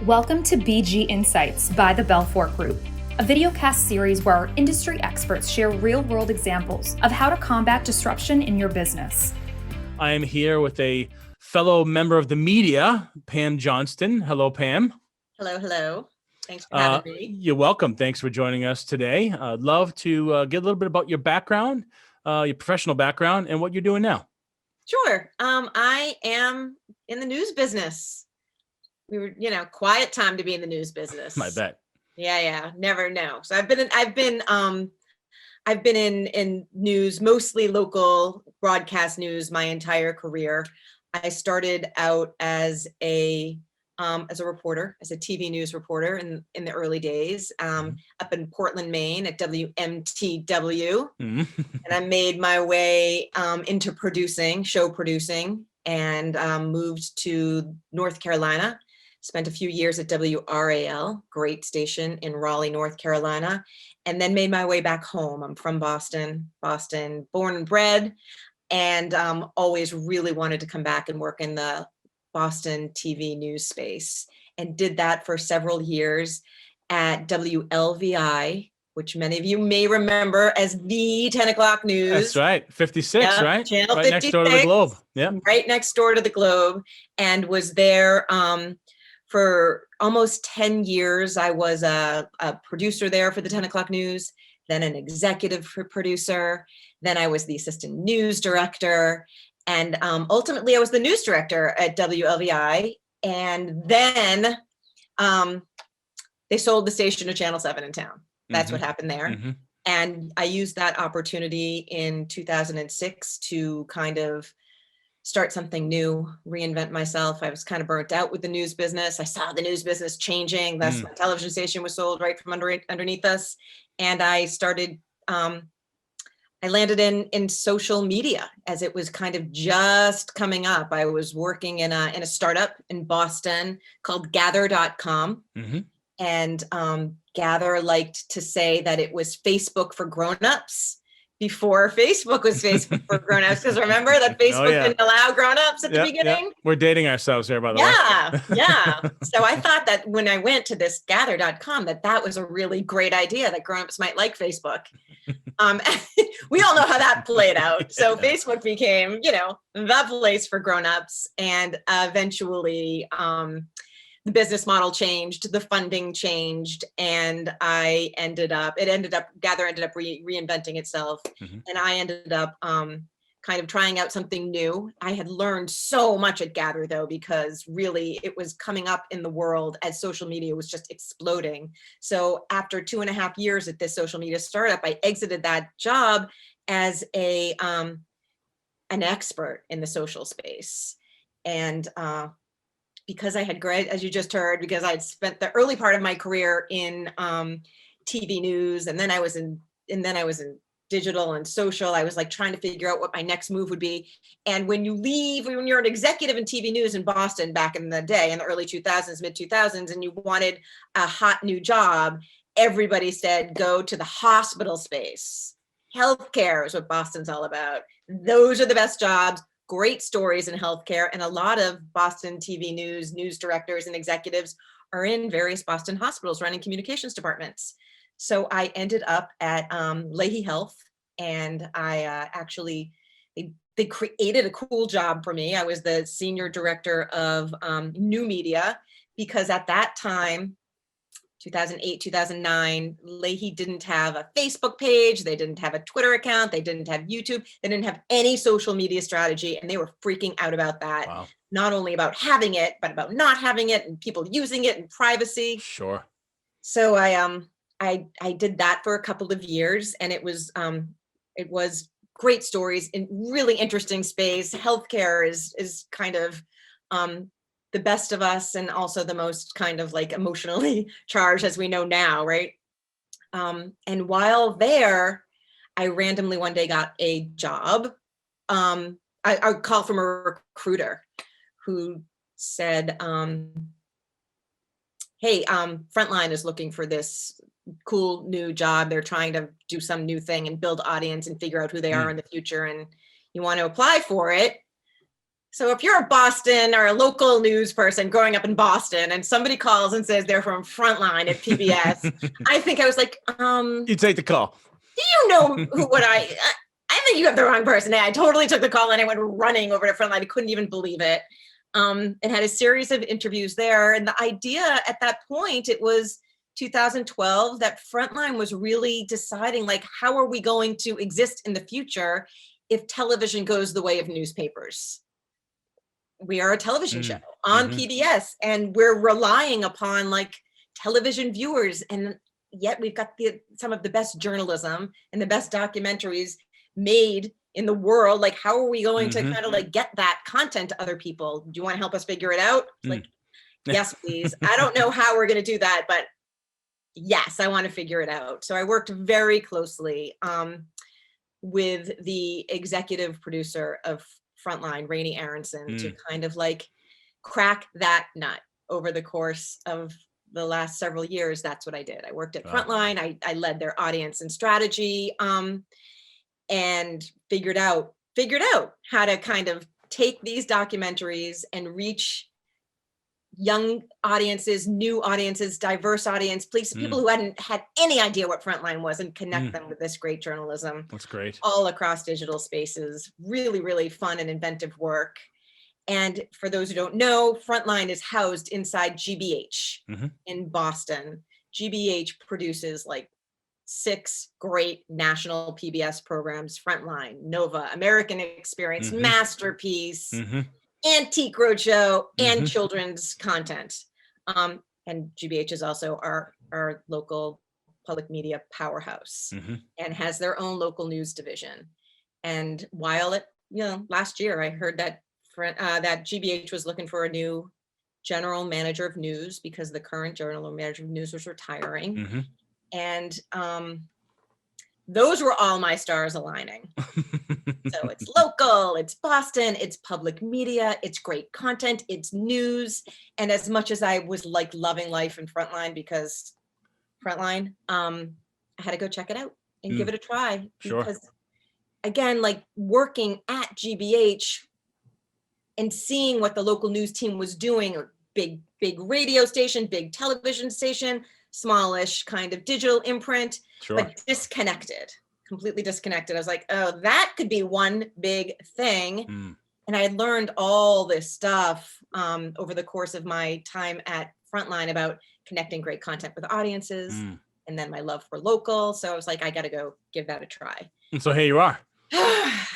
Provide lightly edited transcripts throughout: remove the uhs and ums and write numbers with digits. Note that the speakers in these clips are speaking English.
Welcome to BG Insights by the Belfort Group, a videocast series where our industry experts share real-world examples of how to combat disruption in your business. I am here with a fellow member of the media, Pam Johnston. Hello, Pam. Hello. Thanks for having me. You're welcome. Thanks for joining us today. I'd love to get a little bit about your background, your professional background, and what you're doing now. Sure. I am in the news business. We were, quiet time to be in the news business. I bet. Yeah. Never know. So I've been in news, mostly local broadcast news, my entire career. I started out as a reporter, as a TV news reporter in the early days, up in Portland, Maine at WMTW. And I made my way into show producing, and moved to North Carolina. Spent a few years at WRAL, great station in Raleigh, North Carolina, and then made my way back home. I'm from Boston, born and bred, and always really wanted to come back and work in the Boston TV news space, and did that for several years at WLVI, which many of you may remember as the 10 o'clock news. That's right. 56, yeah, right? Channel right 56, next door to the Globe. Yeah. Right next door to the Globe, and was there for almost 10 years. I was a producer there for the 10 o'clock news, then an executive producer. Then I was the assistant news director. And ultimately I was the news director at WLVI. And then they sold the station to Channel 7 in town. That's what happened there. And I used that opportunity in 2006 to kind of start something new, reinvent myself. I was kind of burnt out with the news business. I saw the news business changing. Thus, my television station was sold right from underneath us. And I started, I landed in social media as it was kind of just coming up. I was working in a startup in Boston called Gather.com. And Gather liked to say that it was Facebook for grown-ups before Facebook was Facebook for grown-ups. Because remember that Facebook didn't allow grown-ups at the beginning? Yeah. We're dating ourselves here, by the way. Yeah. So I thought that when I went to this Gather.com, that was a really great idea, that grown-ups might like Facebook. We all know how that played out. So Facebook became, the place for grown-ups. And eventually, the business model changed, the funding changed, and Gather ended up reinventing itself. And I ended up kind of trying out something new. I had learned so much at Gather, though, because really it was coming up in the world as social media was just exploding. So after 2.5 years at this social media startup, I exited that job as an expert in the social space. And because I had as you just heard, because I had spent the early part of my career in TV news, and then I was in digital and social. I was like trying to figure out what my next move would be. And when you're an executive in TV news in Boston back in the day, in the early 2000s, mid 2000s, and you wanted a hot new job, everybody said, go to the hospital space. Healthcare is what Boston's all about. Those are the best jobs. Great stories in healthcare, and a lot of Boston TV news directors and executives are in various Boston hospitals running communications departments. So I ended up at Leahy Health, and I they created a cool job for me. I was the senior director of new media, because at that time, 2008, 2009, Leahy didn't have a Facebook page. They didn't have a Twitter account. They didn't have YouTube. They didn't have any social media strategy. And they were freaking out about that. Wow. Not only about having it, but about not having it, and people using it, and privacy. Sure. So I did that for a couple of years, and it was great stories in really interesting space. Healthcare is kind of the best of us, and also the most kind of like emotionally charged, as we know now, right? And while there, I randomly one day got a job. I called from a recruiter who said, hey, Frontline is looking for this cool new job. They're trying to do some new thing and build audience and figure out who they are in the future, and you want to apply for it. So if you're a Boston or a local news person growing up in Boston and somebody calls and says they're from Frontline at PBS, I think I was like, You take the call. do you know what I think you have the wrong person. I totally took the call and I went running over to Frontline. I couldn't even believe it. And had a series of interviews there. And the idea at that point, it was 2012, that Frontline was really deciding, like, how are we going to exist in the future if television goes the way of newspapers? We are a television show on PBS, and we're relying upon like television viewers, and yet we've got some of the best journalism and the best documentaries made in the world. Like, how are we going to kind of like get that content to other people? Do you want to help us figure it out? Like, yes, please. I don't know how we're going to do that, but yes, I want to figure it out. So I worked very closely with the executive producer of Frontline, Rainey Aronson, to kind of like crack that nut over the course of the last several years. That's what I did. I worked at Frontline. I led their audience and strategy, and figured out how to kind of take these documentaries and reach young audiences, new audiences, diverse audience, people who hadn't had any idea what Frontline was, and connect them with this great journalism. That's great. All across digital spaces. Really, really fun and inventive work. And for those who don't know, Frontline is housed inside GBH in Boston. GBH produces like 6 great national PBS programs: Frontline, Nova, American Experience, Masterpiece, Antique Roadshow, and children's content. And GBH is also our local public media powerhouse, and has their own local news division. And while last year I heard that that GBH was looking for a new general manager of news because the current general manager of news was retiring. And those were all my stars aligning. So it's local, it's Boston, it's public media, it's great content, it's news. And as much as I was like loving life in Frontline, because Frontline, I had to go check it out and give it a try. Sure. Because again, like working at GBH and seeing what the local news team was doing, big radio station, big television station, smallish kind of digital imprint, but disconnected, completely disconnected. I was like, oh, that could be one big thing. And I had learned all this stuff over the course of my time at Frontline about connecting great content with audiences, and then my love for local. So I was like, I got to go give that a try. And so here you are.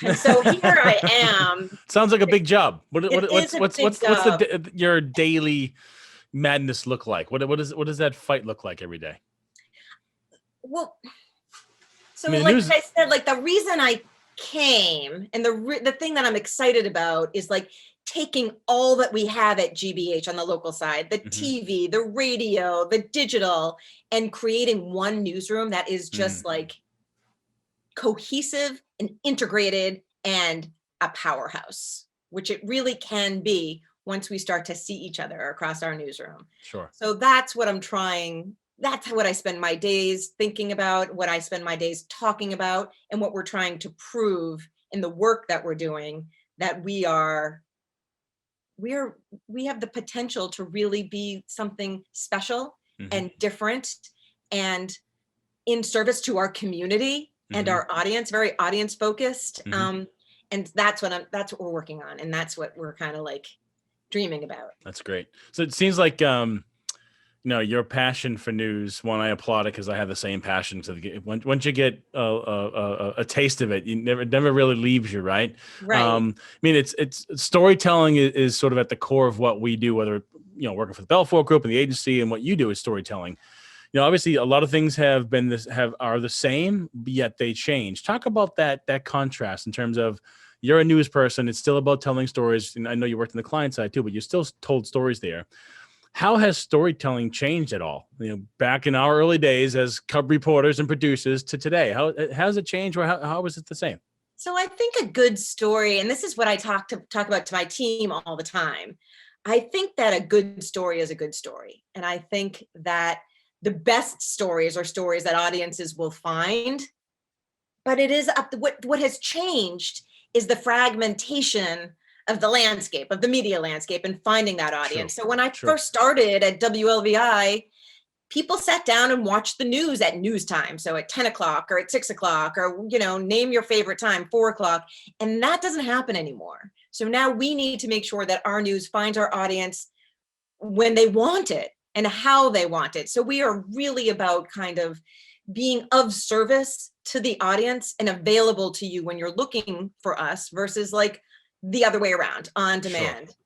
And so here I am. Sounds like a big job. What's job. your daily madness look like? What does that fight look like every day? Well, so like I said, like the reason I came, and the thing that I'm excited about is like taking all that we have at GBH on the local side, the TV, the radio, the digital, and creating one newsroom that is just like cohesive and integrated and a powerhouse, which it really can be once we start to see each other across our newsroom. Sure. So that's what I'm trying. That's what I spend my days thinking about, what I spend my days talking about, and what we're trying to prove in the work that we're doing, that we have the potential to really be something special and different and in service to our community and our audience, very audience focused. And that's what we're working on. And that's what we're kind of like dreaming about. That's great. So it seems like, your passion for news, one, I applaud it because I have the same passion. So once you get a taste of it, you never really leaves you, right? Right. I mean, it's storytelling is sort of at the core of what we do, whether, working for the Belfort Group and the agency, and what you do is storytelling. Obviously a lot of things are the same, yet they change. Talk about that contrast in terms of, you're a news person. It's still about telling stories. And I know you worked on the client side too, but you still told stories there. How has storytelling changed at all? Back in our early days as cub reporters and producers to today, how has it changed, or how is it the same? So I think a good story, and this is what I talk about to my team all the time. I think that a good story is a good story. And I think that the best stories are stories that audiences will find, but it is what has changed is the fragmentation of the landscape, of the media landscape, and finding that audience. True. So when I True. first started at WLVI, people sat down and watched the news at news time. So at 10 o'clock or at 6 o'clock, or, you know, name your favorite time, 4 o'clock. And that doesn't happen anymore. So now we need to make sure that our news finds our audience when they want it and how they want it. So we are really about kind of being of service to the audience and available to you when you're looking for us versus like the other way around, on demand. Sure.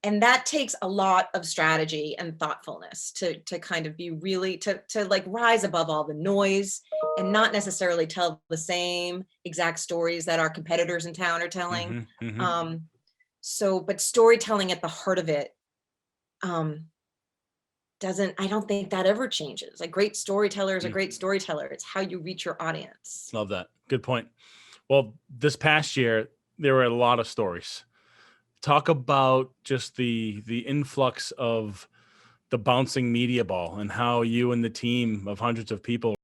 And that takes a lot of strategy and thoughtfulness to kind of be really, to like rise above all the noise and not necessarily tell the same exact stories that our competitors in town are telling. But storytelling at the heart of it, I don't think that ever changes. Like great storytellers are great storyteller. It's how you reach your audience. Love that. Good point. Well, this past year, there were a lot of stories. Talk about just the influx of the bouncing media ball and how you and the team of hundreds of people